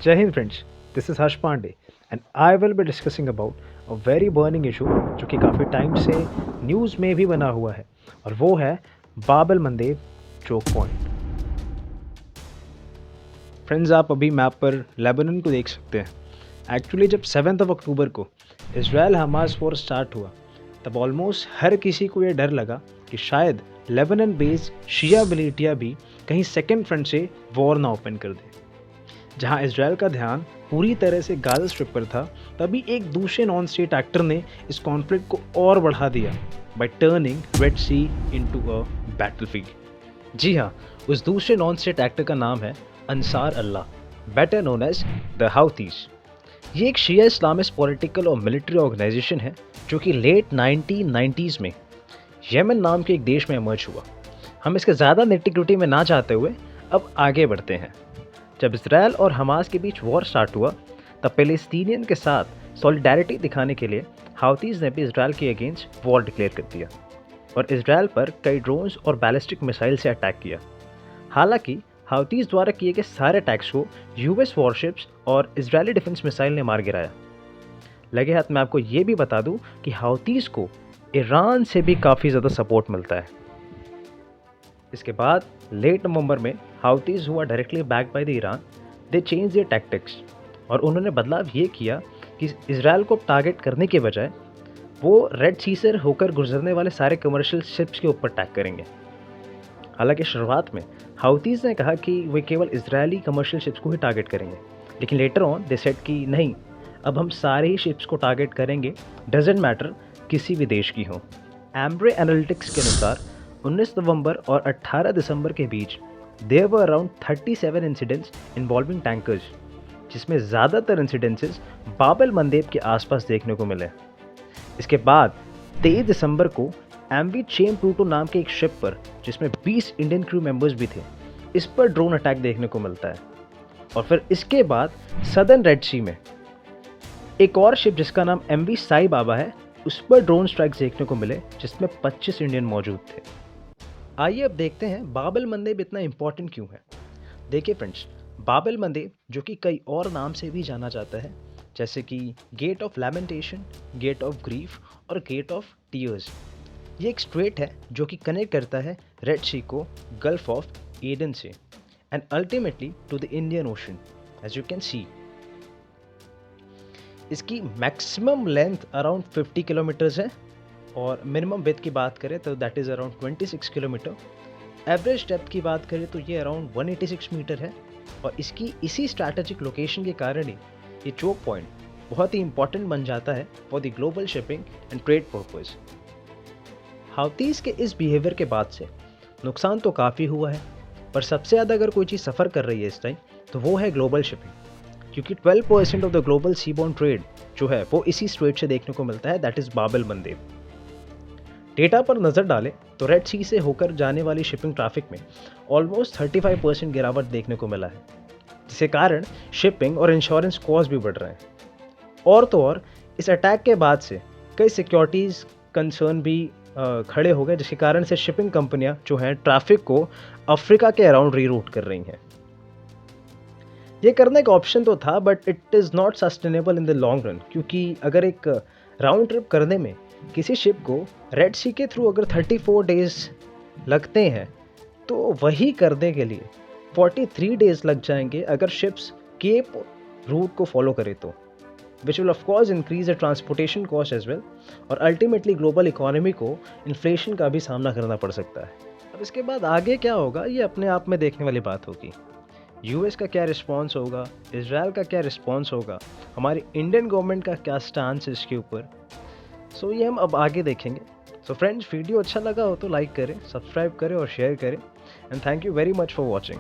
Jai Hind friends, this is Harsh Pandey and I will be discussing about a very burning issue जो कि काफ़ी time से news में भी बना हुआ है और वो है बाबल मंदेब चोक पॉइंट। फ्रेंड्स, आप अभी मैप पर लेबनान को देख सकते हैं। एक्चुअली जब 7 अक्टूबर को इसराइल हमास वॉर स्टार्ट हुआ तब ऑलमोस्ट हर किसी को ये डर लगा कि शायद लेबनान बेस्ड शिया मिलिटिया भी कहीं सेकेंड फ्रंट से वॉर ना ओपन कर दे। जहां इसराइल का ध्यान पूरी तरह से गाजा स्ट्रिप पर था, तभी एक दूसरे नॉन स्टेट एक्टर ने इस कॉन्फ्लिक्ट को और बढ़ा दिया by turning Red Sea into a battlefield. जी हाँ, उस दूसरे नॉन स्टेट एक्टर का नाम है Ansar Allah, better known as the Houthis. ये एक शिया इस्लामिस्ट पॉलिटिकल और मिलिट्री ऑर्गेनाइजेशन है जो कि लेट 1990s में यमन नाम के एक देश में इमर्ज हुआ। हम इसके ज़्यादा नेटिग्रिटी में ना जाते हुए अब आगे बढ़ते हैं। जब इसराइल और हमास के बीच वॉर स्टार्ट हुआ तब पैलेस्टीनियन के साथ सॉलिडारिटी दिखाने के लिए हाउथीज ने भी इसराइल के अगेंस्ट वॉर डिक्लेयर कर दिया और इसराइल पर कई ड्रोन्स और बैलिस्टिक मिसाइल से अटैक किया। हालांकि हाउथीज द्वारा किए गए सारे अटैक्स को यूएस वॉरशिप्स और इजरायली डिफेंस मिसाइल ने मार गिराया। लगे हाथ मैं आपको ये भी बता दूं कि हाउथीज को ईरान से भी काफ़ी ज़्यादा सपोर्ट मिलता है। इसके बाद लेट नवंबर में हाउथीज हुआ directly back by the Iran, they change their tactics और उन्होंने बदलाव ये किया कि इसराइल को टारगेट करने के बजाय वो रेड सी से होकर गुजरने वाले सारे कमर्शियल शिप्स के ऊपर अटैक करेंगे। हालांकि शुरुआत में हाउथीज ने कहा कि वे केवल इजरायली कमर्शियल शिप्स को ही टारगेट करेंगे, लेकिन लेटर ऑन दे सेड कि नहीं, अब हम सारे ही शिप्स को टारगेट करेंगे, डजेंट मैटर किसी भी देश की हो। एम्ब्रे एनालिटिक्स के अनुसार 19 नवंबर और 18 दिसंबर के बीच there were around 37 incidents involving tankers, जिसमें ज़्यादातर इंसिडेंसेस बाबल मंदेब के आसपास देखने को मिले। इसके बाद 23 दिसंबर को एमवी चेम प्लूटो नाम के एक शिप पर, जिसमें 20 इंडियन क्रू मेंबर्स भी थे, इस पर ड्रोन अटैक देखने को मिलता है। और फिर इसके बाद सदर्न रेड सी में एक और शिप जिसका नाम एमवी साई बाबा है, उस पर ड्रोन स्ट्राइक्स देखने को मिले जिसमें 25 इंडियन मौजूद थे। आइए अब देखते हैं बाबल मंदेब इतना इम्पोर्टेंट क्यों है। देखिए फ्रेंड्स, बाबल मंदेब जो कि कई और नाम से भी जाना जाता है, जैसे कि gate of lamentation, gate of grief और गेट ऑफ टीयर्स, ये एक स्ट्रेट है जो कि कनेक्ट करता है रेड सी को गल्फ ऑफ एडन से and ultimately to the Indian Ocean as you can see. इसकी मैक्सिमम लेंथ अराउंड 50 किलोमीटर्स है और मिनिमम विड्थ की बात करें तो that is around 26 kilometre. Average depth की बात करें तो ये अराउंड 186 मीटर है और इसकी इसी स्ट्रैटेजिक लोकेशन के कारण ही ये चोक पॉइंट बहुत ही इंपॉर्टेंट बन जाता है for the global shipping and trade purpose. Houthis के इस बिहेवियर के बाद से नुकसान तो काफ़ी हुआ है, पर सबसे ज़्यादा अगर कोई चीज़ सफ़र कर रही है इस टाइम तो वो है ग्लोबल शिपिंग, क्योंकि 12% of the global seaborne trade जो है वो इसी स्ट्रेट से देखने को मिलता है, दैट इज़ बाबल मंदेब। डेटा पर नज़र डालें तो रेड सी से होकर जाने वाली शिपिंग ट्रैफिक में ऑलमोस्ट 35% गिरावट देखने को मिला है, जिसके कारण शिपिंग और इंश्योरेंस कॉस्ट भी बढ़ रहे हैं। और तो और इस अटैक के बाद से कई सिक्योरिटीज़ कंसर्न भी खड़े हो गए, जिसके कारण से शिपिंग कंपनियां जो हैं ट्रैफिक को अफ्रीका के अराउंड रीरूट कर रही हैं। ये करने का ऑप्शन तो था but it is not sustainable in the long run, क्योंकि अगर एक राउंड ट्रिप करने में किसी शिप को रेड सी के थ्रू अगर 34 डेज लगते हैं तो वही करने के लिए 43 डेज लग जाएंगे अगर शिप्स केप रूट को फॉलो करें तो, which will of course increase the transportation cost as well और अल्टीमेटली ग्लोबल इकोनॉमी को इन्फ्लेशन का भी सामना करना पड़ सकता है। अब इसके बाद आगे क्या होगा ये अपने आप में देखने वाली बात होगी। यूएस का क्या रिस्पॉन्स होगा, इसराइल का क्या रिस्पॉन्स होगा, हमारी इंडियन गवर्नमेंट का क्या स्टांस है इसके ऊपर, सो ये हम अब आगे देखेंगे। सो फ्रेंड्स, वीडियो अच्छा लगा हो तो लाइक करें, सब्सक्राइब करें और शेयर करें and thank you very much for watching.